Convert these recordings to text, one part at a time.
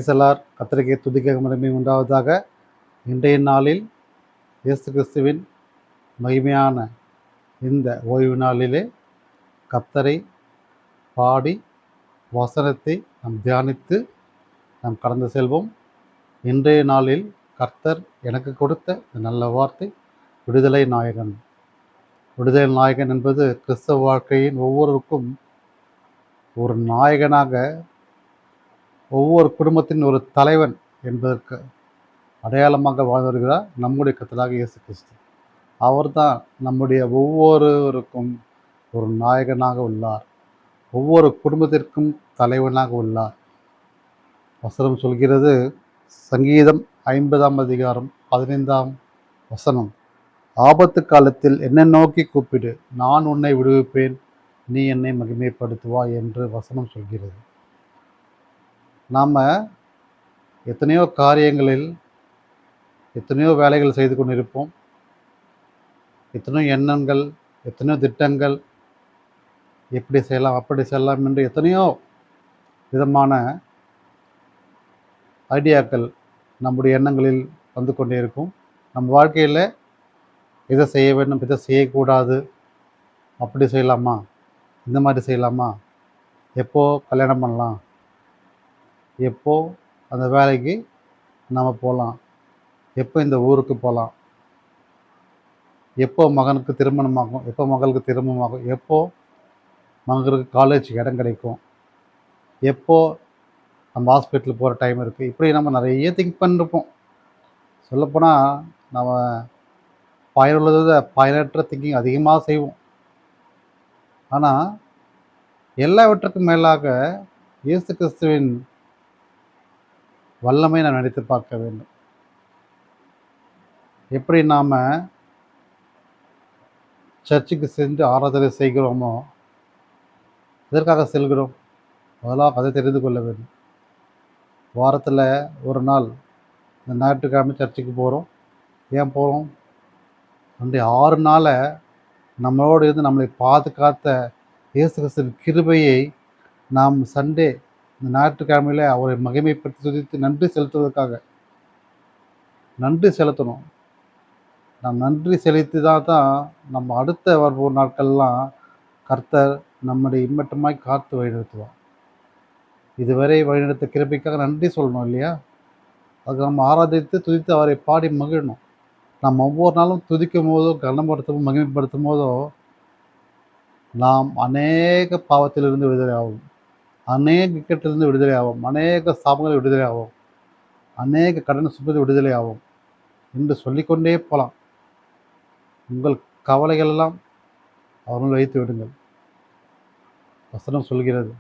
Praise the Lord கர்த்தருக்கே துதிக்க மகிமை உண்டாவதாக. இன்றைய நாளில் இயேசு கிறிஸ்துவின் மகிமையான இந்த ஓய்வு நாளிலே கர்த்தரை பாடி வசனத்தை நாம் தியானித்து நாம் கடந்து செல்வோம். இன்றைய நாளில் கர்த்தர் எனக்கு கொடுத்த நல்ல வார்த்தை விடுதலை நாயகன். விடுதலை நாயகன் என்பது கிறிஸ்தவ வாழ்க்கையின் ஒவ்வொருவருக்கும் ஒரு நாயகனாக, ஒவ்வொரு குடும்பத்தின் ஒரு தலைவன் என்பதற்கு அடையாளமாக வாழ்ந்து வருகிறார் நம்முடைய கர்த்தராக இயேசு கிறிஸ்து. அவர்தான் நம்முடைய ஒவ்வொருவருக்கும் ஒரு நாயகனாக உள்ளார், ஒவ்வொரு குடும்பத்திற்கும் தலைவனாக உள்ளார். வசனம் சொல்கிறது, சங்கீதம் 50ஆம் அதிகாரம் 15ஆம் வசனம், ஆபத்து காலத்தில் என்னை நோக்கி கூப்பிடு, நான் உன்னை விடுவிப்பேன், நீ என்னை மகிமைப்படுத்துவாய் என்று வசனம் சொல்கிறது. நாம் எத்தனையோ காரியங்களில் எத்தனையோ வேலைகள் செய்து கொண்டிருப்போம். எத்தனையோ எண்ணங்கள், எத்தனையோ திட்டங்கள், எப்படி செய்யலாம் அப்படி செய்யலாம் என்று எத்தனையோ விதமான ஐடியாக்கள் நம்முடைய எண்ணங்களில் வந்து கொண்டே இருக்கும். நம் வாழ்க்கையில் இதை செய்ய வேண்டும், இதை செய்யக்கூடாது, அப்படி செய்யலாமா, இந்த மாதிரி செய்யலாமா, எப்போ கல்யாணம் பண்ணலாம், எப்போ அந்த வேலைக்கு நம்ம போகலாம், எப்போ இந்த ஊருக்கு போகலாம், எப்போ மகனுக்கு திருமணமாகும், எப்போ மகளுக்கு திருமணமாகும், எப்போ மகளுக்கு காலேஜ் இடம் கிடைக்கும், எப்போ நம்ம ஹாஸ்பிட்டலுக்கு போகிற டைம் இருக்குது. இப்படி நம்ம நிறைய திங்க் பண்ணிருப்போம். சொல்லப்போனால் நம்ம பயனுள்ளதை பயனற்ற திங்கிங் அதிகமாக செய்வோம். ஆனால் எல்லாவற்றுக்கும் மேலாக இயேசு கிறிஸ்துவின் வல்லமை நாம் நினைத்து பார்க்க வேண்டும். எப்படி நாம் சர்ச்சுக்கு சென்று ஆராதனை செய்கிறோமோ, எதற்காக செல்கிறோம்? முதலாக அதை தெரிந்து கொள்ள வேண்டும். வாரத்தில் ஒரு நாள் இந்த ஞாயிற்றுக்கிழமை சர்ச்சுக்கு போகிறோம். ஏன் போகிறோம்? அன்றைய 6 நாளை நம்மளோடு இருந்து நம்மளை பாதுகாத்த இயேசு கிறிஸ்துவின் கிருபையை நாம் சண்டே இந்த ஞாயிற்றுக்கிழமையில் அவரை மகிமைப்படுத்தி துதித்து நன்றி செலுத்துவதற்காக நன்றி செலுத்தணும். நாம் நன்றி செலுத்தி தான் நம்ம அடுத்த வரும் நாட்கள்லாம் கர்த்தர் நம்முடைய இம்மட்டமாய் காத்து வழிநடத்துவார். இதுவரை வழிநடத்த கிருபைக்காக நன்றி சொல்லணும் இல்லையா? அதுக்கு நம்ம ஆராதித்து துதித்து அவரை பாடி மகிழணும். நாம் ஒவ்வொரு நாளும் துதிக்கும் போதோ, கனப்படுத்தும் மகிமைப்படுத்தும் போதோ நாம் அநேக பாவத்திலிருந்து விடுதலை ஆகும், அநேக இக்கட்டிலிருந்து விடுதலை ஆகும், அநேக சாபங்களில் விடுதலை ஆகும், அநேக கடன் சுமந்து விடுதலை ஆகும் என்று சொல்லிக்கொண்டே போகலாம். உங்கள் கவலைகள் எல்லாம் அவர்கள் வைத்து விடுங்கள். வசனம் சொல்கிறது,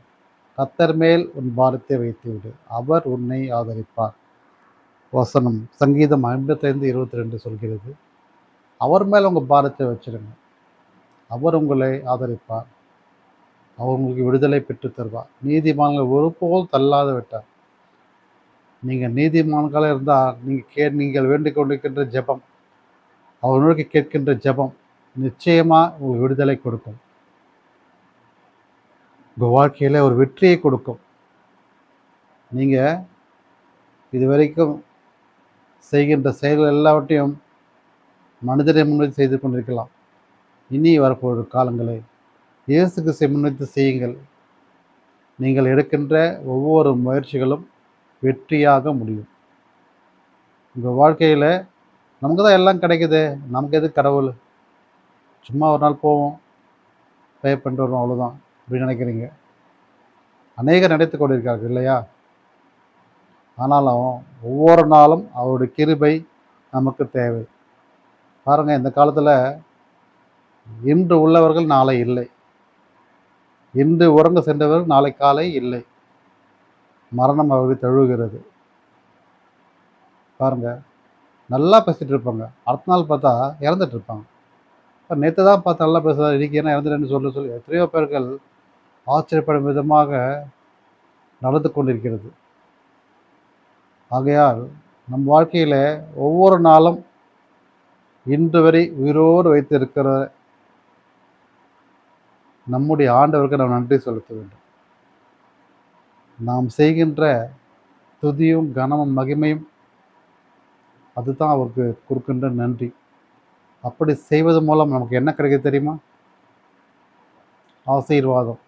கர்த்தர் மேல் உன் பாரத்தை வைத்து விடு, அவர் உன்னை ஆதரிப்பார். வசனம் சங்கீதம் 55:22 சொல்கிறது, அவர் மேல் உங்கள் பாரத்தை வச்சிருங்க, அவர் உங்களை ஆதரிப்பார், அவர் உங்களுக்கு விடுதலை பெற்று தருவார். நீதிமான்கள் ஒருபோல் தள்ளாத விட்டார். நீங்கள் நீதிமான்களாக இருந்தால் நீங்கள் வேண்டிக் கொண்டிருக்கின்ற ஜெபம், அவர் நோக்கி கேட்கின்ற ஜெபம் நிச்சயமாக உங்களுக்கு விடுதலை கொடுக்கும், உங்கள் வாழ்க்கையில் ஒரு வெற்றியை கொடுக்கும். நீங்கள் இதுவரைக்கும் செய்கின்ற செயல்கள் எல்லாவற்றையும் மனிதரை முன்வைத்து செய்து கொண்டிருக்கலாம். இனி வரப்போகிற காலங்களை இயேசு கிறிஸ்துவை முன்வைத்து செய்யுங்கள். நீங்கள் எடுக்கின்ற ஒவ்வொரு முயற்சிகளும் வெற்றியாக முடியும். உங்கள் வாழ்க்கையில் நமக்கு தான் எல்லாம் கிடைக்குது, நமக்கு எது கடவுள், சும்மா ஒரு நாள் போவோம், பே பண்ணிட்டு வருவோம், அவ்வளோதான் அப்படின்னு நினைக்கிறீங்க. அநேகர் நினைத்து கொண்டிருக்கார்கள் இல்லையா? ஆனாலும் ஒவ்வொரு நாளும் அவருடைய கிருபை நமக்கு தேவை. பாருங்கள், இந்த காலத்தில் இன்று உள்ளவர்கள் நாளை இல்லை, இன்று உறங்க சென்றவர்கள் நாளை காலை இல்லை, மரணம் அவர்கள் தழுவுகிறது. பாருங்கள், நல்லா பேசிகிட்டு இருப்பாங்க, அடுத்த நாள் பார்த்தா இறந்துட்டு இருப்பாங்க. நேற்று தான் பார்த்து நல்லா பேசுகிறார், இன்றைக்கி என்ன இறந்துட்டேன்னு சொல்லி எத்தனையோ பேர்கள் ஆச்சரியப்படும் விதமாக நடந்து கொண்டிருக்கிறது. ஆகையால் நம் வாழ்க்கையில் ஒவ்வொரு நாளும் இன்று வரை உயிரோடு வைத்து இருக்கிற நம்முடைய ஆண்டவருக்கு நாம் நன்றி செலுத்த வேண்டும். நாம் செய்கின்ற துதியும் கனமும் மகிமையும் அதுதான் அவருக்கு கொடுக்கின்ற நன்றி. அப்படி செய்வது மூலம் நமக்கு என்ன கிடைக்குது தெரியுமா? ஆசீர்வாதம்,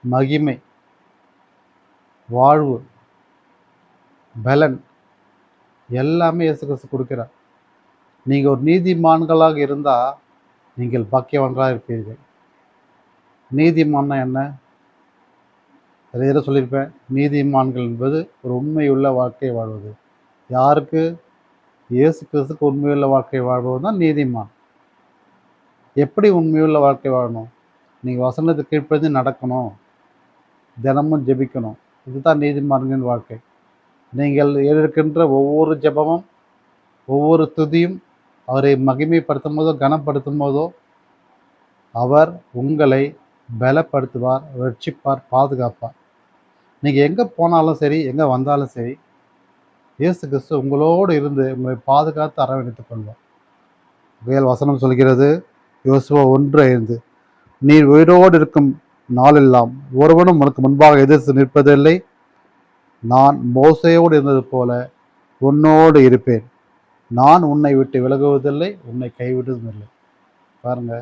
மகிமை, வாழ்வு, பலன் எல்லாமே இயேசு கிறிஸ்து கொடுக்கிறார். நீங்கள் ஒரு நீதிமான்களாக இருந்தால் நீங்கள் பாக்கியவான்களாக இருப்பீர்கள். நீதிமான்னா என்ன? நிறைய சொல்லியிருப்பேன். நீதிமான்கள் என்பது ஒரு உண்மையுள்ள வாழ்க்கை வாழ்வது. யாருக்கு? இயேசு கிறிஸ்துக்கு உண்மையுள்ள வாழ்க்கை வாழ்வது தான் நீதிமான். எப்படி உண்மையுள்ள வாழ்க்கை வாழணும்? நீங்கள் வசனத்துக்கு கீழ்ப்படிந்து நடக்கணும், தினமும் ஜெபிக்கணும். இதுதான் நீதிமான்களின் வாழ்க்கை. நீங்கள் எடுக்கின்ற ஒவ்வொரு ஜெபமும், ஒவ்வொரு துதியும் அவரை மகிமைப்படுத்தும் போதோ கனப்படுத்தும் போதோ அவர் உங்களை பலப்படுத்துவார், ரட்சிப்பார், பாதுகாப்பார். நீங்கள் எங்கே போனாலும் சரி, எங்கே வந்தாலும் சரி, இயேசு கிறிஸ்து உங்களோடு இருந்து உங்களை பாதுகாத்து அரவணைத்துக் கொள்வார். வேல் வசனம் சொல்கிறது, யோசுவா 1:5, நீர் உயிரோடு இருக்கும் நாளெல்லாம் ஒருவனும் உனக்கு முன்பாக எதிர்த்து நிற்பதில்லை. நான் மோசையோடு இருந்தது போல உன்னோடு இருப்பேன். நான் உன்னை விட்டு விலகுவதில்லை, உன்னை கைவிடுவதும் இல்லை. பாருங்க,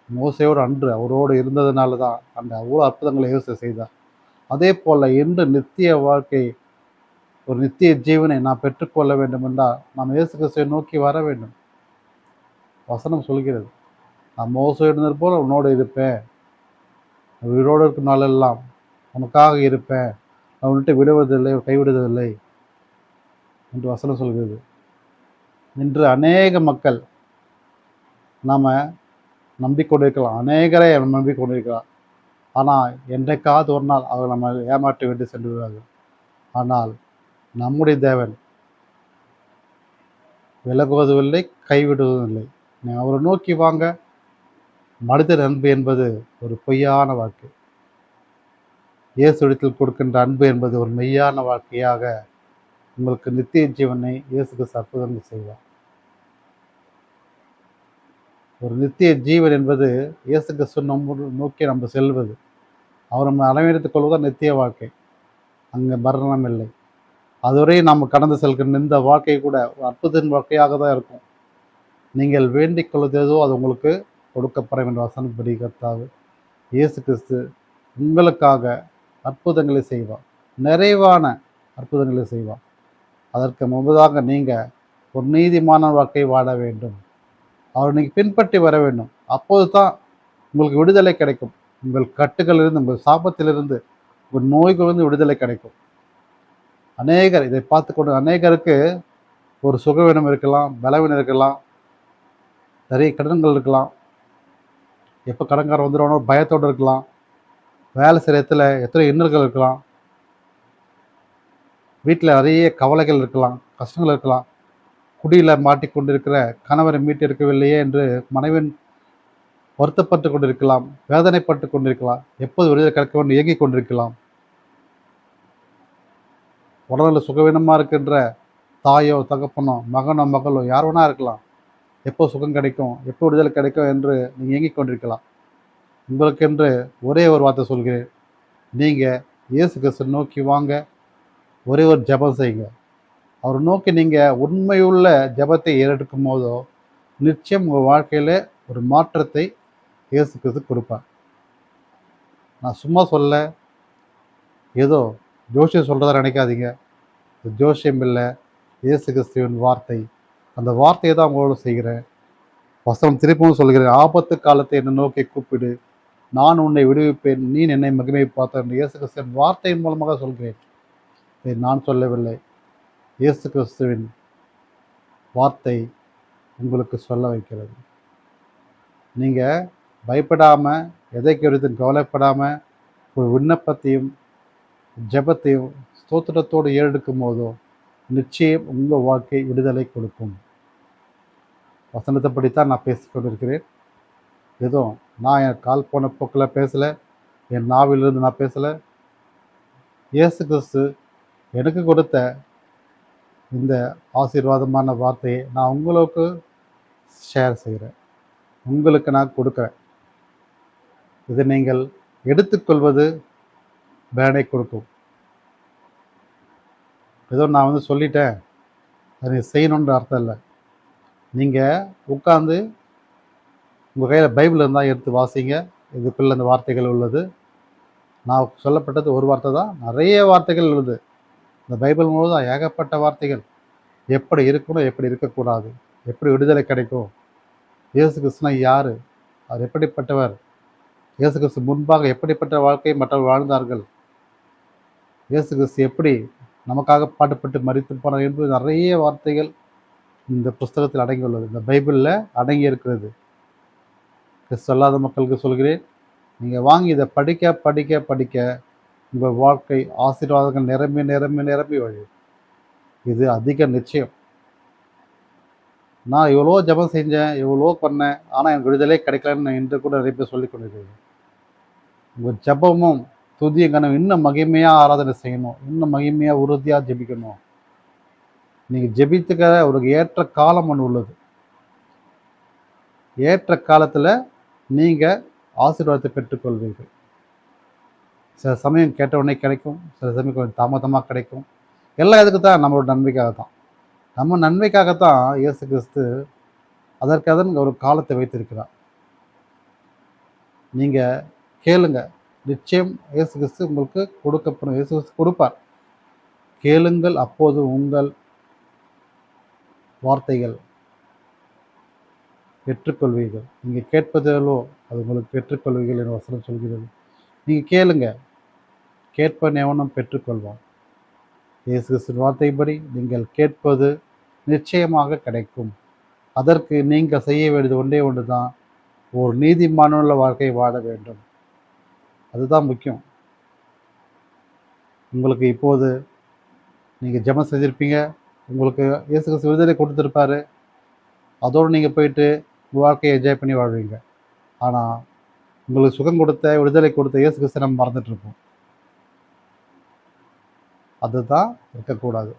மோசையோடு அன்று அவரோடு இருந்ததுனால தான் அந்த அவ்வளோ அற்புதங்களை இயேசு செய்தார். அதே போல் இன்று நித்திய வாழ்க்கை, ஒரு நித்திய ஜீவனை நாம் பெற்றுக்கொள்ள வேண்டும் என்றால் நாம் இயேசு கிறிஸ்துவை நோக்கி வர வேண்டும். வசனம் சொல்கிறது, நான் மோசையோடு இருந்தது போல உன்னோடு இருப்பேன், உயிரோடு இருக்கும் நாளெல்லாம் உனக்காக இருப்பேன், நான் விட்டு விடுவதில்லை, கைவிடுவதில்லை என்று வசனம் சொல்கிறது. இன்று அநேக மக்கள் நாம் நம்பிக்கொண்டிருக்கலாம், அநேகரை நம்பிக்கொண்டிருக்கலாம். ஆனால் என்றைக்காவது ஒரு நாள் அவர் நம்ம ஏமாற்றி விட்டு சென்று விடுவார்கள். ஆனால் நம்முடைய தேவன் விலகுவதும் இல்லை, கைவிடுவதும் இல்லை. அவரை நோக்கி வாங்க. மனிதர் அன்பு என்பது ஒரு பொய்யான வாழ்க்கை. இயேசுவிடத்தில் கொடுக்கின்ற அன்பு என்பது ஒரு மெய்யான வாழ்க்கையாக உங்களுக்கு நித்திய ஜீவனை இயேசுக்கு அற்புதங்கள் செய்வார். ஒரு நித்திய ஜீவன் என்பது இயேசு கிறிஸ்து நோக்கி நம்ம செல்வது, அவர் நம்ம அரவணைத்துக் கொள்வதுதான் நித்திய வாழ்க்கை. அங்கே மரணம் இல்லை. அதுவரை நாம் கடந்து செல்கின்ற இந்த வாழ்க்கை கூட அற்புதத்தின் வாழ்க்கையாக தான் இருக்கும். நீங்கள் வேண்டிக் கொள்வதோ அது உங்களுக்கு கொடுக்கப்படும் என்ற வசனப்படி கர்த்தாவே இயேசு கிறிஸ்து உங்களுக்காக அற்புதங்களை செய்வார், நிறைவான அற்புதங்களை செய்வார். அதற்கு முன்பதாக நீங்கள் ஒரு நீதிமான வாழ்க்கை வாழ வேண்டும். அவர் நீங்கள் பின்பற்றி வர வேண்டும். அப்போது தான் உங்களுக்கு விடுதலை கிடைக்கும். உங்கள் கட்டுகளிலிருந்து, உங்கள் சாபத்திலிருந்து, உங்கள் நோய்களிலிருந்து விடுதலை கிடைக்கும். அநேகர் இதை பார்த்து கொண்டு அநேகருக்கு ஒரு சுகவீனம் இருக்கலாம், பலவீனம் இருக்கலாம், நிறைய கடன்கள் இருக்கலாம், எப்போ கடன்காரன் வந்துடுவானோ பயத்தோடு இருக்கலாம், வேலை செய்கிற இடத்துல எத்தனை இன்னல்கள் இருக்கலாம், வீட்டில் நிறைய கவலைகள் இருக்கலாம், கஷ்டங்கள் இருக்கலாம், குடியில் மாட்டிக்கொண்டிருக்கிற கணவரை மீட்டெடுக்கவில்லையே என்று மனைவன் வருத்தப்பட்டு கொண்டிருக்கலாம், வேதனைப்பட்டு கொண்டிருக்கலாம், எப்போது விடுதலை கிடைக்க வேண்டும் இயங்கிக் கொண்டிருக்கலாம். உடலில் சுகவீனமாக இருக்கின்ற தாயோ தகப்பனோ மகனோ மகளோ யார் வேணா இருக்கலாம், எப்போ சுகம் கிடைக்கும், எப்போ விடுதலை கிடைக்கும் என்று நீங்கள் இயங்கிக் கொண்டிருக்கலாம். உங்களுக்கென்று ஒரே ஒரு வார்த்தை சொல்கிறேன், நீங்கள் இயேசு கிறிஸ்து நோக்கி வாங்க, ஒரே ஒரு ஜெபம் செய்யுங்க. அவர் நோக்கி நீங்கள் உண்மையுள்ள ஜெபத்தை ஏறெடுக்கும் போதோ நிச்சயம் உங்கள் வாழ்க்கையில் ஒரு மாற்றத்தை இயேசு கிறிஸ்து கொடுப்பார். நான் சும்மா சொல்ல, ஏதோ ஜோசியம் சொல்கிறதா நினைக்காதீங்க. ஜோசியம் இல்லை, இயேசு கிறிஸ்துவின் வார்த்தை. அந்த வார்த்தையை தான் உங்களோட செய்கிறேன். வசனம் திருப்பவும் சொல்கிறேன், ஆபத்து காலத்தை என்னை நோக்கி கூப்பிடு, நான் உன்னை விடுவிப்பேன், நீ என்னை மகிமை பார்த்த என்று இயேசு கிறிஸ்துவின் வார்த்தையின் மூலமாக சொல்கிறேன். இதை நான் சொல்லவில்லை, இயேசு கிறிஸ்துவின் வார்த்தை உங்களுக்கு சொல்ல வைக்கிறது. நீங்கள் பயப்படாமல், எதை குறித்து கவலைப்படாமல் ஒரு விண்ணப்பத்தையும் ஜெபத்தையும் ஸ்தோத்திரத்தோடு ஏறெடுக்கும் போதோ நிச்சயம் உங்கள் வாழ்க்கை விடுதலை கொடுக்கும். வசனத்தைப்படித்தான் நான் பேசிக்கொண்டிருக்கிறேன். எதுவும் நான் என் கால் போன போக்கில் பேசலை, என் நாவிலிருந்து நான் பேசலை. இயேசு கிறிஸ்து எனக்கு கொடுத்த இந்த ஆசீர்வாதமான வார்த்தையை நான் உங்களுக்கு ஷேர் செய்கிறேன், உங்களுக்கு நான் கொடுக்குறேன். இதை நீங்கள் எடுத்துக்கொள்வது பலனை கொடுக்கும். ஏதோ நான் வந்து சொல்லிட்டேன் அதை செய்யணுன்ற அர்த்தம் இல்லை. நீங்கள் உட்காந்து உங்கள் கையில் பைபிள் இருந்தால் எடுத்து வாசிங்க. இதுக்குள்ளே அந்த வார்த்தைகள் உள்ளது. நான் சொல்லப்பட்டது ஒரு வார்த்தை தான், நிறைய வார்த்தைகள் உள்ளது. இந்த பைபிள் முழுவதும் ஏகப்பட்ட வார்த்தைகள். எப்படி இருக்கணும், எப்படி இருக்கக்கூடாது, எப்படி விடுதலை கிடைக்கும், இயேசு கிறிஸ்துனா யார், அவர் எப்படிப்பட்டவர், இயேசு கிறிஸ்து முன்பாக எப்படிப்பட்ட வாழ்க்கையை மற்றவர்கள் வாழ்ந்தார்கள், இயேசு கிறிஸ்து எப்படி நமக்காக பாடுபட்டு மரித்து போனார் என்று நிறைய வார்த்தைகள் இந்த புஸ்தகத்தில் அடங்கியுள்ளது. இந்த பைபிளில் அடங்கி இருக்கிறது. சொல்லாத மக்களுக்கு சொல்கிறேன், நீங்கள் வாங்கி இதை படிக்க படிக்க படிக்க உங்கள் வாழ்க்கை ஆசீர்வாதங்கள் நிரம்பி நிரம்பி நிரம்பி வழியும். இது அதிக நிச்சயம். நான் எவ்வளோ ஜெபம் செஞ்சேன், எவ்வளோ பண்ணேன், ஆனால் எனக்கு விடுதலை கிடைக்கலன்னு இன்று கூட நிறைய பேர் சொல்லிக் கொண்டிருக்கிறீங்க. உங்கள் ஜெபமும் துதியும் கனம் இன்னும் மகிமையாக ஆராதனை செய்யணும், இன்னும் மகிமையாக உறுதியாக ஜெபிக்கணும். நீங்கள் ஜெபித்துக்க ஒரு ஏற்ற காலம் ஒன்று உள்ளது. ஏற்ற காலத்தில் நீங்கள் ஆசீர்வாதத்தை பெற்றுக்கொள்வீர்கள். சில சமயம் கேட்ட உடனே கிடைக்கும், சில சமயம் கொஞ்சம் தாமதமாக கிடைக்கும். எல்லாம் எதுக்கு தான்? நம்மளோட நன்மைக்காக தான். நம்ம நன்மைக்காகத்தான் இயேசு கிறிஸ்து அதற்காக ஒரு காலத்தை வைத்திருக்கிறார். நீங்கள் கேளுங்க, நிச்சயம் இயேசு கிறிஸ்து உங்களுக்கு கொடுக்கப்படும். இயேசு கிறிஸ்து கொடுப்பார். கேளுங்கள், அப்போது உங்கள் வார்த்தைகள் பெற்றுக்கொள்வீர்கள். நீங்கள் கேட்பதிலோ அது உங்களுக்கு பெற்றுக்கொள்வீர்கள் என்ற வசனம் சொல்கிறது. நீங்கள் கேளுங்க, கேட்பன் எவனும் பெற்றுக்கொள்வான். இயேசு கிறிஸ்துவின் வார்த்தைப்படி நீங்கள் கேட்பது நிச்சயமாக கிடைக்கும். அதற்கு நீங்கள் செய்ய வேண்டியது ஒன்றே ஒன்று தான், ஒரு நீதிமானுள்ள வாழ்க்கையை வாழ வேண்டும். அதுதான் முக்கியம். உங்களுக்கு இப்போது நீங்கள் ஜெபம் செஞ்சுருப்பீங்க, உங்களுக்கு இயேசு கிறிஸ்து விடுதலை கொடுத்துருப்பாரு. அதோடு நீங்கள் போயிட்டு உங்கள் வாழ்க்கையை என்ஜாய் பண்ணி வாழ்வீங்க. ஆனால் உங்களுக்கு சுகம் கொடுத்த, விடுதலை கொடுத்த இயேசு கிறிஸ்து நம்ம மறந்துட்டுருப்போம். அதுதான் இருக்கக்கூடாது.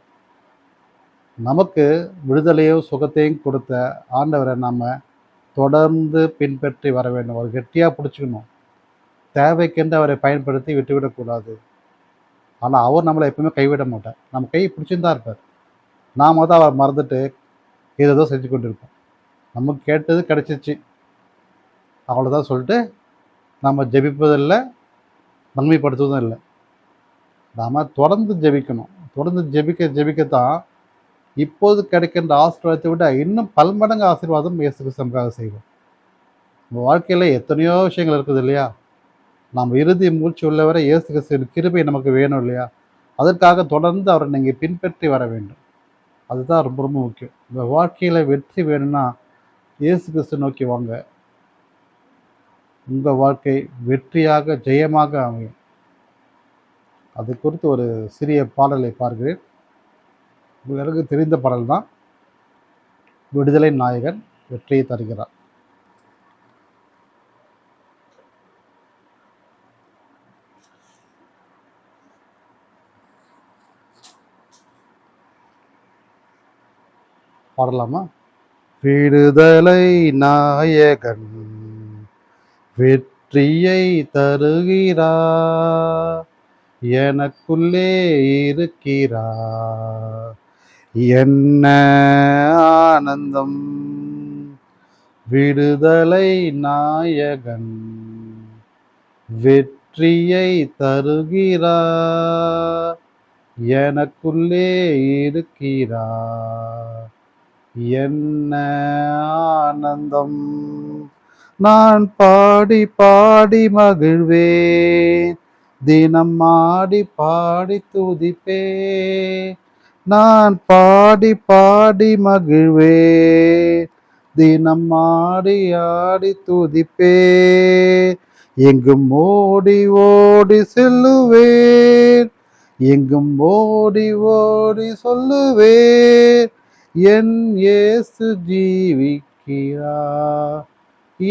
நமக்கு விடுதலையும் சுகத்தையும் கொடுத்த ஆண்டவரை நாம் தொடர்ந்து பின்பற்றி வர வேண்டும். அவர் கெட்டியாக பிடிச்சிக்கணும். தேவைக்கென்று அவரை பயன்படுத்தி விட்டுவிடக்கூடாது. ஆனால் அவர் நம்மளை எப்பவுமே கைவிட மாட்டார். நம்ம கை பிடிச்சின்னு தான் இருப்பார். நாம் தான் அவரை மறந்துட்டு ஏதோ செஞ்சு கொண்டு இருப்போம். நமக்கு கேட்டது கிடச்சிச்சு, அவ்வளோதான் சொல்லிட்டு நம்ம ஜெபிப்பதில்லை, மகிமைப்படுத்துவதும் இல்லை. நாம் தொடர்ந்து ஜெபிக்கணும். தொடர்ந்து ஜெபிக்கத்தான் இப்போது கிடைக்கின்ற ஆசீர்வாதத்தை விட இன்னும் பல்மடங்கு ஆசீர்வாதம் இயேசு கிறிஸ்து நமக்காக செய்வோம். நம்ம வாழ்க்கையில் எத்தனையோ விஷயங்கள் இருக்குது இல்லையா? நாம் இறுதி மூச்சு உள்ளவரை இயேசு கிறிஸ்துவின் கிருபை நமக்கு வேணும் இல்லையா? அதற்காக தொடர்ந்து அவரை நீங்கள் பின்பற்றி வர வேண்டும். அதுதான் ரொம்ப ரொம்ப முக்கியம். இந்த வாழ்க்கையில் வெற்றி வேணும்னா இயேசு கிறிஸ்து நோக்கி வாங்க. உங்கள் வாழ்க்கை வெற்றியாக ஜெயமாக அமையும். அது குறித்து ஒரு சிறிய பாடலை பார்க்கிறேன். உங்களுக்கு தெரிந்த பாடல் தான். விடுதலை நாயகன் வெற்றியை தருகிறார். பாடலாமா? விடுதலை நாயகன் வெற்றியை தருகிறார், எனக்குள்ளே இருக்கிறார், என்ன ஆனந்தம். விடுதலை நாயகன் வெற்றியை தருகிறார், எனக்குள்ளே இருக்கிறார், என்ன ஆனந்தம். நான் பாடி பாடி மகிழ்வேன், தினம் ஆடி பாடி துதிப்பேன். நான் பாடி பாடி மகிழ்வேன், தினம் ஆடி ஆடி துதிப்பேன். எங்கும் ஓடி ஓடி செல்லுவேன், எங்கும் ஓடி ஓடி சொல்லுவேன், என் இயேசு ஜீவிக்கிறார்,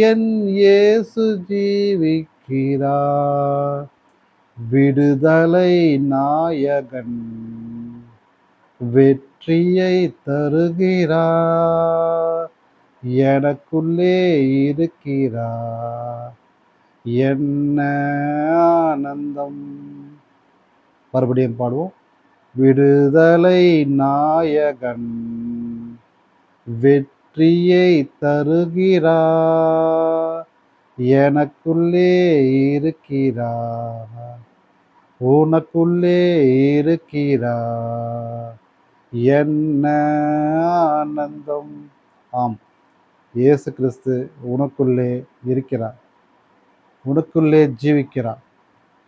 என் இயேசு ஜீவிக்கிறார். விடுதலை நாயகன் வெற்றியை தருகிறார், எனக்குள்ளே இருக்கிறார், என்ன ஆனந்தம். மறுபடியும் பாடுவோம். விடுதலை நாயகன் வெற்றியை தருகிறார். எனக்குள்ளே இருக்கிறார், உனக்குள்ளே இருக்கிறார், என்ன ஆனந்தம். ஆம், இயேசு கிறிஸ்து உனக்குள்ளே இருக்கிறார், உனக்குள்ளே ஜீவிக்கிறார்.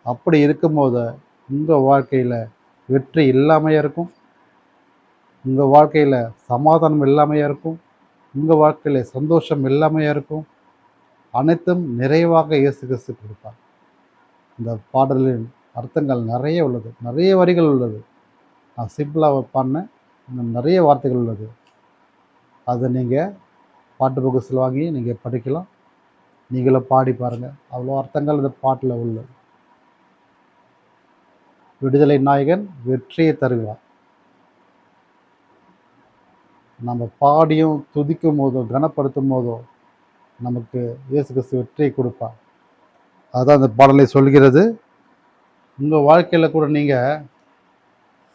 அப்படி இருக்கும்போது உங்கள் வாழ்க்கையில் வெற்றி இல்லாமையா இருக்கும், உங்கள் வாழ்க்கையில் சமாதானம் இல்லாமையா இருக்கும், உங்கள் வாழ்க்கையில் சந்தோஷம் இல்லாமையா இருக்கும். அனைத்தும் நிறைவாக இயேசு கிறிஸ்து கொடுப்பார். இந்த பாடலின் அர்த்தங்கள் நிறைய உள்ளது, நிறைய வரிகள் உள்ளது. நான் சிம்பிளாக பாடினேன், இன்னும் நிறைய வார்த்தைகள் உள்ளது. அதை நீங்கள் பாட்டு புத்தகத்தில் வாங்கி நீங்கள் படிக்கலாம், நீங்களும் பாடி பாருங்கள். அவ்வளோ அர்த்தங்கள் இந்த பாட்டில் உள்ளது. விடுதலை நாயகன் வெற்றியை தருகிறார். நம்ம பாடியும் துதிக்கும் போதோ கனப்படுத்தும் போதோ நமக்கு இயேசு கிறிஸ்து வெற்றியை கொடுப்பார். அதுதான் அந்த பாடலை சொல்கிறது. உங்கள் வாழ்க்கையில் கூட நீங்கள்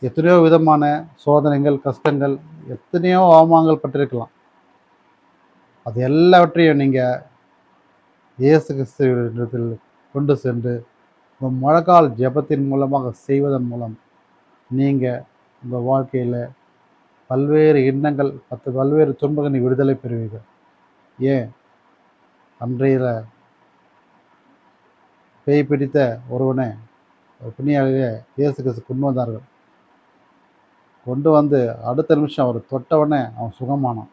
எத்தனையோ விதமான சோதனைகள், கஷ்டங்கள், எத்தனையோ அவமானங்கள் பட்டிருக்கலாம். அது எல்லாவற்றையும் நீங்கள் இயேசு கிறிஸ்துவிடத்தில் கொண்டு சென்று உங்கள் முழங்கால் ஜெபத்தின் மூலமாக செய்வதன் மூலம் நீங்கள் உங்கள் வாழ்க்கையில் பல்வேறு எண்ணங்கள், பல்வேறு துன்பங்கள் விடுதலை பெறுவீர்கள். ஏன், அன்றைய பேய் பிடித்த ஒருவனை பிணியாளியே இயேசு கிறிஸ்து கொண்டு வந்தார்கள். கொண்டு வந்து அடுத்த நிமிஷம் அவர் தொட்டவனே அவன் சுகமானான்.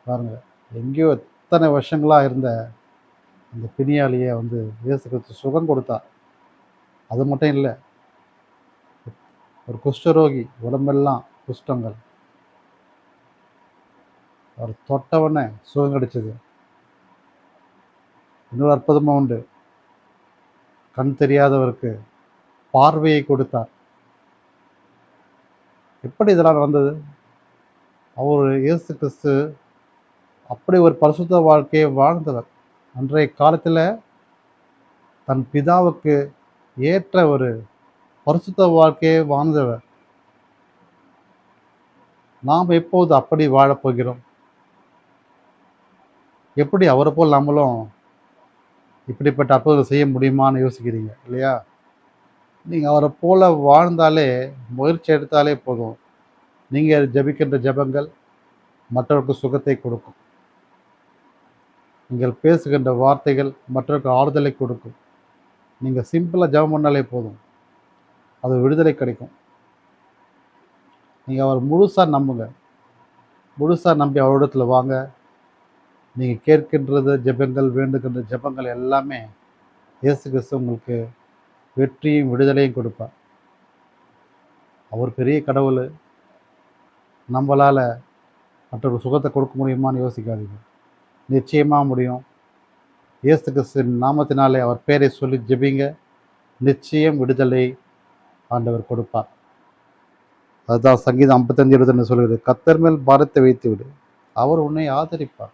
பாருங்க, எங்கேயோ எத்தனை வருஷங்களாக இருந்த அந்த பிணியாளியை இயேசு கிறிஸ்து சுகம் கொடுத்தார். அது மட்டும் இல்லை, ஒரு குஷ்டரோகி, உடம்பெல்லாம் குஷ்டங்கள், அவர் தொட்டவனே சுகம் கிடைச்சது. இன்னொரு அற்புதமாக உண்டு, கண் தெரியாதவருக்கு பார்வையை கொடுத்தார். எப்படி இதெல்லாம் நடந்தது? அவர் இயேசு கிறிஸ்து அப்படி ஒரு பரிசுத்த வாழ்க்கையை வாழ்ந்தவர். அன்றைய காலத்தில் தன் பிதாவுக்கு ஏற்ற ஒரு பரிசுத்த வாழ்க்கையை வாழ்ந்தவர். நாம் எப்போது அப்படி வாழப்போகிறோம்? எப்படி அவரை போல் நம்மளும் இப்படிப்பட்ட அற்புதம் செய்ய முடியுமான்னு யோசிக்கிறீங்க இல்லையா? நீங்கள் அவரை போல வாழ்ந்தாலே, முயற்சி எடுத்தாலே போதும். நீங்கள் ஜபிக்கின்ற ஜபங்கள் மற்றவருக்கு சுகத்தை கொடுக்கும். நீங்கள் பேசுகின்ற வார்த்தைகள் மற்றவருக்கு ஆறுதலை கொடுக்கும். நீங்கள் சிம்பிளாக ஜபம் பண்ணாலே போதும், அது விடுதலை கிடைக்கும். நீங்கள் அவர் முழுசாக நம்புங்க, முழுசாக நம்பி அவரிடத்துல வாங்க. நீங்கள் கேட்கின்றது ஜெபங்கள், வேண்டுகின்ற ஜெபங்கள் எல்லாமே இயேசு கிறிஸ்து உங்களுக்கு வெற்றியும் விடுதலையும் கொடுப்பார். அவர் பெரிய கடவுள், நம்மளால் மற்றொரு சுகத்தை கொடுக்க முடியுமான்னு யோசிக்காதீங்க. நிச்சயமாக முடியும். இயேசு கிறிஸ்துவின் நாமத்தினாலே அவர் பேரை சொல்லி ஜெபிங்க, நிச்சயம் விடுதலை ஆண்டவர் கொடுப்பார். அதுதான் சங்கீதம் 55:20 சொல்கிறது, கர்த்தர் மேல் பாரத்தை வைத்து விடு, அவர் உன்னை ஆதரிப்பார்.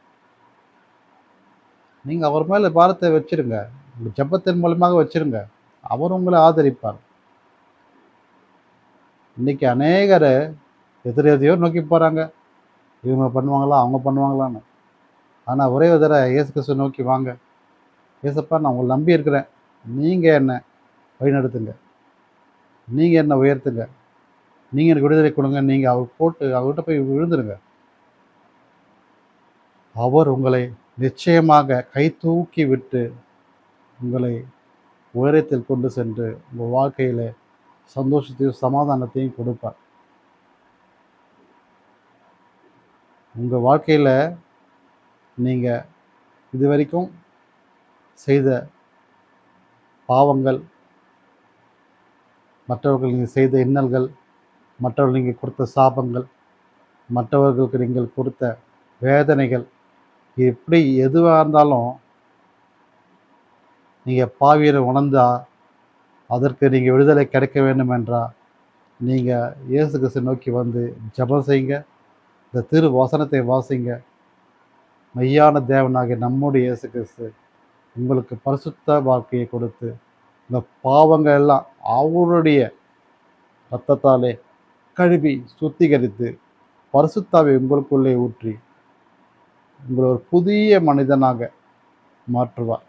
நீங்கள் அவர் மேலே பாரத்தை வச்சிருங்க, உங்கள் ஜெபத்தின் மூலமாக வச்சிருங்க, அவர் உங்களை ஆதரிப்பார். இன்னைக்கு அநேகர் எதிரையோ நோக்கி போகிறாங்க, இவங்க பண்ணுவாங்களா அவங்க பண்ணுவாங்களான்னு. ஆனால் ஒரே ஒரு தடவை இயேசு கிறிஸ்துவை நோக்கி வாங்க. இயேசப்பா, நான் உங்களை நம்பி இருக்கிறேன், நீங்கள் என்னை வழிநடத்துங்க, நீங்கள் என்னை உயர்த்துங்க, நீங்கள் எனக்கு விடுதலை கொடுங்க. நீங்கள் அவர்கிட்ட போய் விழுந்துருங்க. அவர் உங்களை நிச்சயமாக கை தூக்கி விட்டு உங்களை உயரத்தில் கொண்டு சென்று உங்கள் வாழ்க்கையில் சந்தோஷத்தையும் சமாதானத்தையும் கொடுப்பார். உங்கள் வாழ்க்கையில் நீங்கள் இது வரைக்கும் செய்த பாவங்கள், மற்றவர்கள் நீங்கள் செய்த இன்னல்கள், மற்றவர்கள் நீங்கள் கொடுத்த சாபங்கள், மற்றவர்களுக்கு நீங்கள் கொடுத்த வேதனைகள், எப்படி எதுவாக இருந்தாலும் நீங்கள் பாவியை உணர்ந்தால் அதற்கு நீங்கள் விடுதலை கிடைக்க வேண்டும் என்றால் நீங்கள் இயேசு கிறிஸ்து நோக்கி வந்து ஜெபம் செய்யுங்க, இந்த திரு வசனத்தை வாசிங்க. மெய்யான தேவனாகிய நம்முடைய இயேசு கிறிஸ்து உங்களுக்கு பரிசுத்த வாழ்க்கையை கொடுத்து இந்த பாவங்கள் எல்லாம் அவருடைய இரத்தத்தாலே கழுவி சுத்திகரித்து பரிசுத்தாவை உங்களுக்குள்ளே ஊற்றி உங்களை ஒரு புதிய மனிதனாக மாற்றுவார்.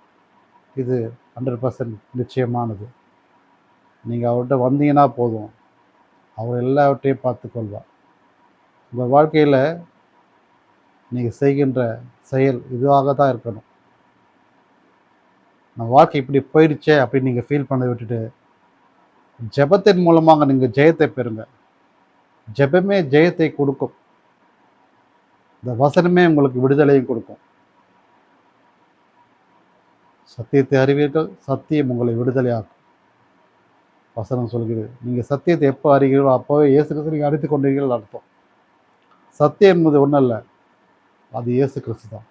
இது 100% நிச்சயமானது. நீங்கள் அவர்கிட்ட வந்தீங்கன்னா போதும், அவர் எல்லாவற்றையும் பார்த்துக்கொள்வார். உங்கள் வாழ்க்கையில் நீங்கள் செய்கின்ற செயல் இதுவாக தான் இருக்கணும். நம்ம வாழ்க்கை இப்படி போயிடுச்சே அப்படின்னு நீங்கள் ஃபீல் பண்ண விட்டுட்டு ஜெபத்தின் மூலமாக நீங்கள் ஜெயத்தை பெறுங்க. ஜெபமே ஜெயத்தை கொடுக்கும். இந்த வசனமே உங்களுக்கு விடுதலையும் கொடுக்கும். சத்தியத்தை அறிவீர்கள், சத்தியம் உங்களை விடுதலையாக்கும். வசனம் சொல்கிறது, நீங்கள் சத்தியத்தை எப்போ அறிகிறீர்களோ அப்போவே இயேசு கிறிஸ்து நீங்கள் அறிந்து கொண்டீர்கள் அர்த்தம். சத்தியம் என்பது ஒன்றும் இல்லை, அது இயேசு கிறிஸ்து தான்.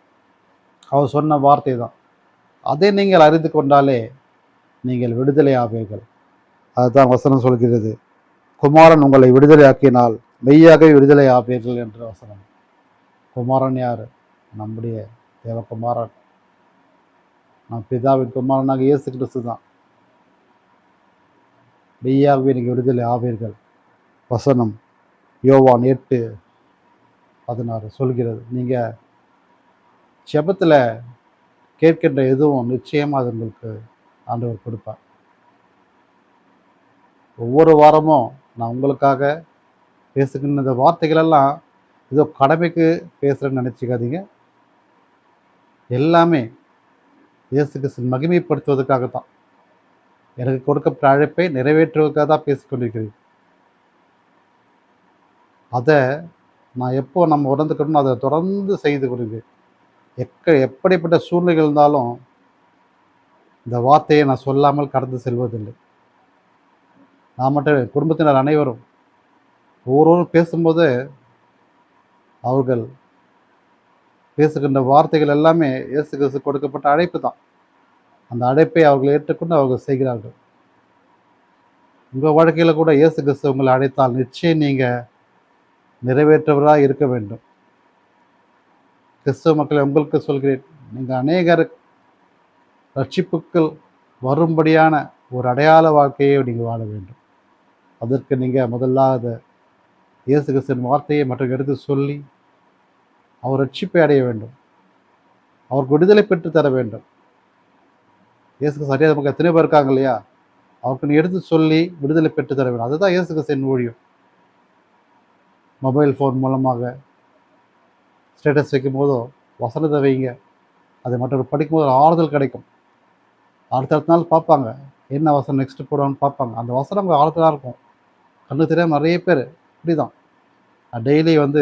அவர் சொன்ன வார்த்தை தான். அதை நீங்கள் அறிந்து கொண்டாலே நீங்கள் விடுதலை ஆவீர்கள். அதுதான் வசனம் சொல்கிறது, குமாரன் உங்களை விடுதலை ஆக்கினால் மெய்யாகவே விடுதலை ஆவீர்கள் என்ற வசனம். குமாரன் யார்? நம்முடைய தேவகுமாரன், நம் பிதாவின் குமாரனாக இயேசு கிறிஸ்து தான். மெய்யாகவே நீங்கள் விடுதலை ஆவீர்கள். வசனம் யோவான் 8:16 சொல்கிறது. நீங்கள் ஜெபத்தில் கேட்கின்ற எதுவும் நிச்சயமாக அது உங்களுக்கு ஆண்டவர் கொடுப்பார். ஒவ்வொரு வாரமும் நான் உங்களுக்காக பேசுகின்ற இந்த வார்த்தைகளெல்லாம் ஏதோ கடமைக்கு பேசுகிறேன்னு நினச்சிக்காதீங்க. எல்லாமே இயேசு கிறிஸ்து மகிமைப்படுத்துவதற்காக தான். எனக்கு கொடுக்கப்பட்ட அழைப்பை நிறைவேற்றுவதற்காக தான் பேசிக்கொண்டிருக்கிறேன். அதை நான் எப்போ நம்ம உணர்ந்துக்கணும், அதை தொடர்ந்து செய்து கொடுங்க. எப்படிப்பட்ட சூழ்நிலைகள் இருந்தாலும் இந்த வார்த்தையை நான் சொல்லாமல் கடந்து செல்வதில்லை. நான் மட்டும் குடும்பத்தினர் அனைவரும் ஒவ்வொருவரும் பேசும்போது அவர்கள் பேசுகின்ற வார்த்தைகள் எல்லாமே இயேசு கிறிஸ்து கொடுக்கப்பட்ட அழைப்பு தான். அந்த அழைப்பை அவர்கள் ஏற்றுக்கொண்டு அவர்கள் செய்கிறார்கள். உங்கள் வாழ்க்கையில் கூட இயேசு கிறிஸ்து உங்களை அழைத்தால் நிச்சயம் நீங்கள் நிறைவேற்றவராக இருக்க வேண்டும். கிறிஸ்துவ மக்களை உங்களுக்கு சொல்கிறேன், நீங்கள் அநேகர் ரட்சிப்புக்கள் வரும்படியான ஒரு அடையாள வாழ்க்கையை நீங்கள் வாழ வேண்டும். அதற்கு நீங்கள் முதலாவது இயேசு கிறிஸ்துவின் வார்த்தையை மற்றவர்கள் எடுத்து சொல்லி அவர் ரட்சிப்பை அடைய வேண்டும். அவருக்கு விடுதலை பெற்று தர வேண்டும். இயேசு கிறிஸ்து அறியாத மக்கள் எத்தனை பேர் இருக்காங்க இல்லையா? அவருக்கு நீ எடுத்து சொல்லி விடுதலை பெற்று தர வேண்டும். அதுதான் இயேசு கிறிஸ்துவின் ஊழியம். மொபைல் ஃபோன் மூலமாக ஸ்டேட்டஸ் வைக்கும் போதோ வசனத்தை வைங்க. அதை மற்றவர்கள் படிக்கும்போது ஒரு ஆறுதல் கிடைக்கும். அடுத்த நாள் பார்ப்பாங்க, என்ன வசனம் நெக்ஸ்ட்டு போடுவான்னு பார்ப்பாங்க. அந்த வசனம் அவங்க ஆறுதலாக இருக்கும். கண்ணு தெரியாமல் நிறைய பேர் இப்படி தான். நான் டெய்லி வந்து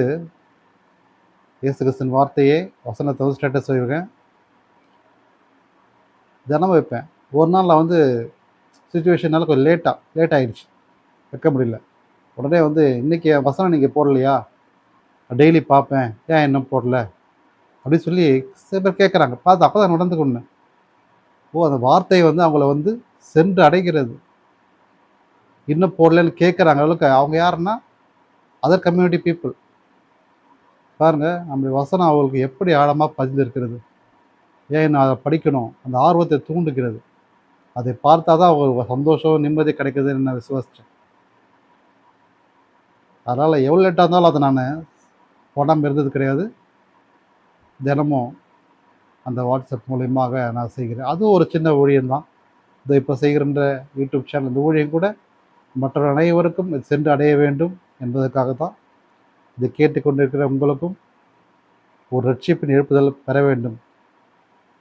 இயேசு கிறிஸ்துவின் வார்த்தையே வசனத்தை வந்து ஸ்டேட்டஸ் வைப்பேன், தினமும் வைப்பேன். ஒரு நாள் நான் வந்து சுச்சுவேஷனால கொஞ்சம் லேட் ஆகிடுச்சு, வைக்க முடியல. உடனே வந்து இன்றைக்கி வசனம் நீங்கள் போடலையா? டெய்லி பார்ப்பேன், ஏன் இன்னும் போடல அப்படின்னு சொல்லி சில பேர் கேட்குறாங்க. பார்த்து அப்போ தான் நடந்துக்கொண்டேன். அந்த வார்த்தை வந்து அவங்கள வந்து சென்று அடைகிறது. இன்னும் போடலன்னு கேட்குறாங்க அளவுக்கு அவங்க யாருன்னா அதர் கம்யூனிட்டி பீப்புள். பாருங்கள், நம்முடைய வசனம் அவங்களுக்கு எப்படி ஆழமாக பதிந்திருக்கிறது. ஏன் நான் அதை படிக்கணும், அந்த ஆர்வத்தை தூண்டுகிறது. அதை பார்த்தா தான் அவங்களுக்கு சந்தோஷம் நிம்மதி கிடைக்குதுன்னு நான் விசுவாசித்தேன். அதனால் எவ்வளோ லேட்டாக இருந்தாலும் அதை நான் போடாமல் இருந்தது கிடையாது. தினமும் அந்த வாட்ஸ்அப் மூலியமாக நான் செய்கிறேன். அதுவும் ஒரு சின்ன ஊழியம்தான். இதை இப்போ செய்கின்ற யூடியூப் சேனல், இந்த ஊழியம் கூட மற்ற அனைவருக்கும் இது சென்று அடைய வேண்டும் என்பதற்காக தான். இதை கேட்டுக்கொண்டிருக்கிற உங்களுக்கும் ஒரு ரட்சிப்பின் எழுப்புதல் பெற வேண்டும்.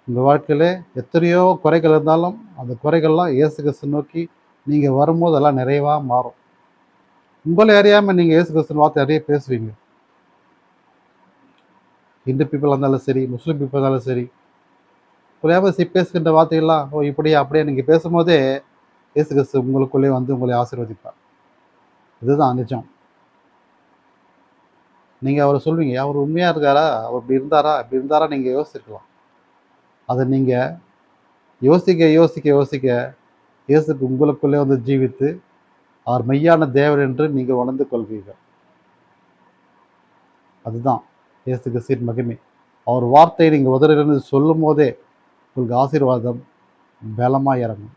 உங்கள் வாழ்க்கையில் எத்தனையோ குறைகள் இருந்தாலும் அந்த குறைகள்லாம் இயேசு கிறிஸ்து நோக்கி நீங்கள் வரும்போது அதெல்லாம் நிறைவாக மாறும். உங்களை அறியாமல் நீங்கள் இயேசு கிறிஸ்துவின் வார்த்தை நிறைய பேசுவீங்க. இந்து பீப்புளாக இருந்தாலும் சரி, முஸ்லீம் பீப்புள் இருந்தாலும் சரி, புரியாமல் பேசுகின்ற வார்த்தைகள்லாம் இப்படியே அப்படியே நீங்கள் பேசும்போதே இயேசு கிறிஸ்து உங்களுக்குள்ளே வந்து உங்களை ஆசீர்வதிப்பார். இதுதான் நிஜம். நீங்கள் அவரை சொல்வீங்க, அவர் உண்மையாக இருக்காரா, அவர் இப்படி இருந்தாரா நீங்கள் யோசிச்சிருக்கலாம். அதை நீங்கள் யோசிக்க இயேசுக்கு உங்களுக்குள்ளே வந்து ஜீவித்து அவர் மெய்யான தேவன் என்று நீங்கள் உணர்ந்து கொள்வீர்கள். அதுதான் இயேசு கிறிஸ்துவின் மகிமை. அவர் வார்த்தையை நீங்கள் உதறிலிருந்து சொல்லும் போதே உங்களுக்கு ஆசீர்வாதம் பலமாக இறங்கும்.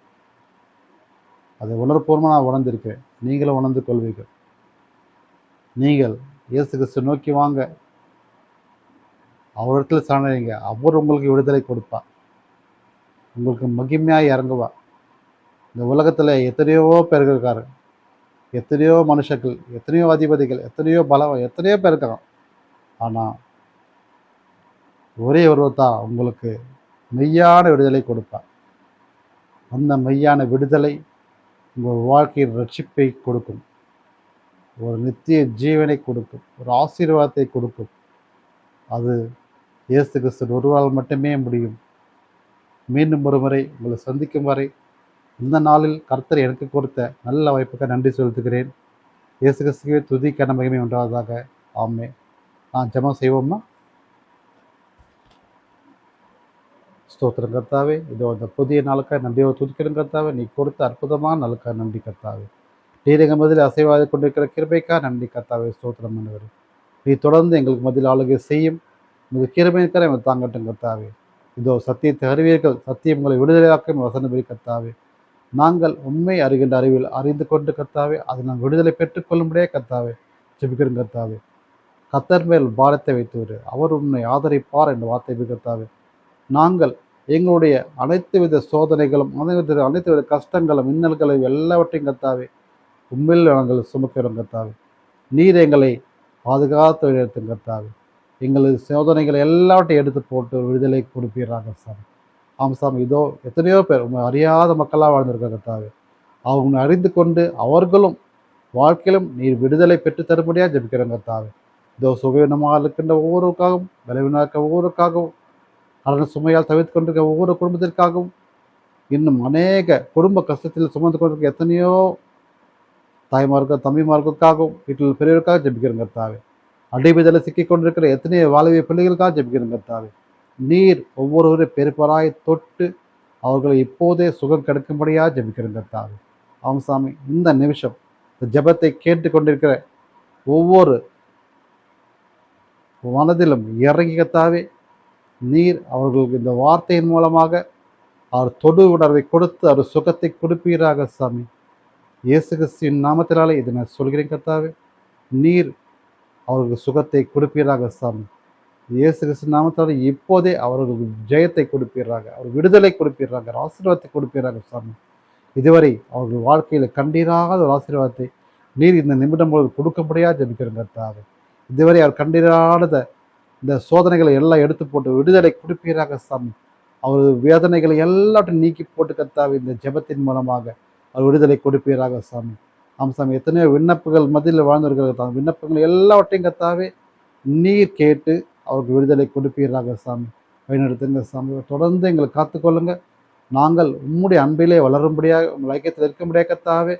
அதை உணர்வுபூர்வமாக நான் உணர்ந்திருக்கிறேன். நீங்களும் உணர்ந்து கொள்வீர்கள். நீங்கள் இயேசு கிறிஸ்து நோக்கி வாங்க, அவரிடத்தில் சரணடைங்க. அவர் உங்களுக்கு விடுதலை கொடுப்பார், உங்களுக்கு மகிமையாக இறங்குவார். இந்த உலகத்தில் எத்தனையோ பேர்கள் இருக்காரு, எத்தனையோ மனுஷர்கள், எத்தனையோ அதிபதிகள், எத்தனையோ பலம், எத்தனையோ பேர் இருக்காங்க. ஆனால் ஒரே ஒருவர் தான் உங்களுக்கு மெய்யான விடுதலை கொடுப்பார். அந்த மெய்யான விடுதலை உங்கள் வாழ்க்கையின் ரட்சிப்பை கொடுக்கும், ஒரு நித்திய ஜீவனை கொடுக்கும், ஒரு ஆசீர்வாதத்தை கொடுக்கும். அது இயேசு கிறிஸ்து ஒருவரால் மட்டுமே முடியும். மீண்டும் ஒரு முறை உங்களை சந்திக்கும் வரை இந்த நாளில் கர்த்தர் எனக்கு கொடுத்த நல்ல வாய்ப்புக்கு நன்றி செலுத்துகிறேன். இயேசு கிறிஸ்துவே துதி கன மகிமை உண்டாவதாக. ஆமென். நான் ஜெபம் செய்வோமா? ஸ்தோத்திரம் கர்த்தாவே, இதோ அந்த புதிய நாளுக்காக நன்றியோடு துதிக்கிறேன் கர்த்தாவே. நீ கொடுத்த அற்புதமான நாளுக்காக நன்றி கர்த்தாவே. நீர் எங்கள் மதியில் அசைவாதி கொண்டிருக்கிற கிருபைக்காக நன்றி கர்த்தாவே. ஸ்தோத்திரம் பண்ணுவது நீ தொடர்ந்து எங்களுக்கு மதியில் ஆளுகை செய்யும் உமது கிருபைக்காக எங்கள் தாங்கட்டும் கர்த்தாவே. இதோ சத்தியத்தை அறிவீர்கள், சத்தியம் உங்களை விடுதலையாக்கும் வசனபடி கர்த்தாவே. நாங்கள் உண்மை அறிகின்ற அறிவில் அறிந்து கொண்டு கர்த்தாவே, அதை நாங்கள் விடுதலை பெற்றுக்கொள்ளும்படியே கர்த்தாவே ஜெபிக்கிறோம் கர்த்தாவே. கர்த்தர் மேல் பாரத்தை வைத்து அவர் உன்னை ஆதரிப்பார் என்ற வார்த்தை கர்த்தாவே. நாங்கள் எங்களுடைய அனைத்து வித சோதனைகளும் அனைத்து வித கஷ்டங்களும் இன்னல்களையும் எல்லாவற்றையும் கர்த்தாவே உண்மையில் நாங்கள் சுமக்கிறோம் கர்த்தாவே. நீர் எங்களை பாதுகாத்து வழிநடத்தும் கர்த்தாவே. எங்களது சோதனைகளை எல்லாவற்றையும் எடுத்து போட்டு விடுதலை கொடுப்பீராக சாமி. ஆம் சாமி, இதோ எத்தனையோ பேர் உண்மை அறியாத மக்களாக வாழ்ந்திருக்க கர்த்தாவே. அவங்க அறிந்து கொண்டு அவர்களும் வாழ்க்கையிலும் நீர் விடுதலை பெற்று தரும்படியாக ஜெபிக்கிறோம் கர்த்தாவே. இதோ சுகவீனமாக இருக்கின்ற ஒவ்வொருக்காகவும், பலவீனமாக இருக்க ஒவ்வொருக்காகவும், கடன் சுமையால் தவிர்த்து கொண்டிருக்க ஒவ்வொரு குடும்பத்திற்காகவும், இன்னும் அநேக குடும்ப கஷ்டத்தில் சுமந்து கொண்டிருக்க எத்தனையோ தாய்மார்கள் தம்பிமார்களுக்காகவும், வீட்டில் பெரியவருக்காக ஜெபிக்கிறோம் கர்த்தாவே. அடிபதில் சிக்கி கொண்டிருக்கிற எத்தனையோ வாழவிய பிள்ளைகளுக்காக ஜெபிக்கிறோம் கர்த்தாவே. நீர் ஒவ்வொருவரும் பெருப்பராய் தொட்டு அவர்களை இப்போதே சுகம் கிடைக்கும்படியாக ஜெபிக்கிறோம் கர்த்தாவே. ஆம் சாமி, இந்த நிமிஷம் இந்த ஜெபத்தை கேட்டு கொண்டிருக்கிற ஒவ்வொரு மனதிலும் இறங்கி கர்த்தாவே, நீர் அவர்களுக்கு இந்த வார்த்தையின் மூலமாக அவர் தொடு உணர்வை கொடுத்து அவர் சுகத்தை கொடுப்பீராக சாமி. இயேசு கிறிஸ்துவின் நாமத்தினாலே இதை நான் சொல்கிறேன் கர்த்தாவே. நீர் அவர்களுக்கு சுகத்தை கொடுப்பீராக சாமி. இயேசு கிறிஸ்து நாமத்தால் இப்போதே அவர்களுக்கு ஜெயத்தை கொடுப்பீராக, அவர் விடுதலை கொடுப்பீராக, ஆசீர்வாதத்தை கொடுப்பீராக சாமி. இதுவரை அவர்கள் வாழ்க்கையில் கண்டீராத ஒரு ஆசீர்வாதத்தை நீர் இந்த நிமிடம் பொழுது கொடுக்கும்படியாக ஜெபிக்கிறோம் கர்த்தாவே. இதுவரை அவர் கண்டீராத இந்த சோதனைகளை எல்லாம் எடுத்து போட்டு விடுதலை கொடுப்பீராக சாமி. அவர் வேதனைகளை எல்லாத்தையும் நீக்கி போட்டு கர்த்தாவே இந்த ஜெபத்தின் மூலமாக அவர் விடுதலை கொடுப்பீராக சாமி. ஆம் சாமி, எத்தனையோ விண்ணப்பங்கள் மத்தியில் வாழ்ந்திருக்கிற விண்ணப்பங்கள் எல்லாவற்றையும் கர்த்தாவே நீர் கேட்டு அவருக்கு விடுதலை கொடுப்பீராக சாமி. வழிநடத்துங்க சாமி. தொடர்ந்து எங்களை காத்துக்கொள்ளுங்க. நாங்கள் உம்முடைய அன்பிலே வளரும்படியாக, உங்கள் ஐக்கியத்தில் இருக்கும்படியாக கர்த்தாவே.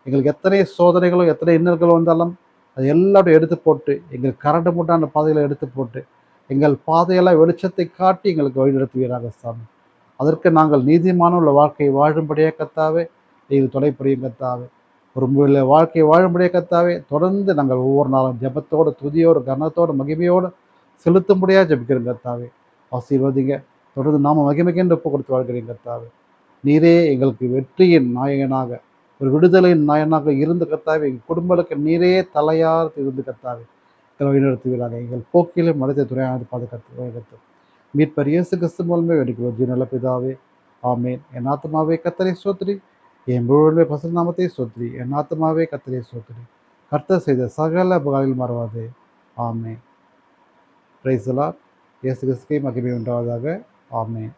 எங்களுக்கு எத்தனை சோதனைகளும் எத்தனை இன்னல்களும் வந்தாலும் அது எல்லாத்தையும் எடுத்து போட்டு எங்கள் கரண்டு மூட்டான பாதைகளை எடுத்து போட்டு எங்கள் பாதையெல்லாம் வெளிச்சத்தை காட்டி எங்களுக்கு வழிநடத்துவீராக சாமி. அதற்கு நாங்கள் நீதிமான உள்ள வாழ்க்கையை வாழும்படியாக கர்த்தாவே நீங்கள் துணை புரியும் கர்த்தாவே. ஒரு வாழ்க்கையை வாழும்படியாக கர்த்தாவே தொடர்ந்து நாங்கள் ஒவ்வொரு நாளும் ஜெபத்தோடு, துதியோடு, கனத்தோடு, மகிமையோடு செலுத்தும்படியாக ஜெபிக்கிறோம் கர்த்தாவே. ஆசீர்வதிங்க. தொடர்ந்து நாம மகிமைக்கென்று ஒப்பு கொடுத்து வாழ்கிறேன் கர்த்தாவே. நீரே எங்களுக்கு வெற்றியின் நாயகனாக, ஒரு விடுதலையின் நாயகனாக இருந்து கர்த்தாவே, எங்கள் குடும்பங்களுக்கு நீரே தலையார் இருந்து கர்த்தாவே வழிநடத்துவீராக. எங்கள் போக்கிலும் மனத்தை துணையாக பாதுகாத்து மீட்பர் இயேசு கிறிஸ்து மூலமே வேண்டிக்கிறோம் நல்ல பிதாவே. ஆமேன். என் ஆத்மாவே கர்த்தரை ஸ்தோத்திரி, என் முழுவதுமே பசு நாமத்தை ஸ்தோத்திரி. என் ஆத்மாவே கர்த்தரை ஸ்தோத்திரி, கர்த்தர் செய்த சகல புகழில் மறவாதே. ஆமேன். Praise the lord. இயேசு கிறிஸ்துவுக்கே மகிமை உண்டாவதாக. ஆமேன்.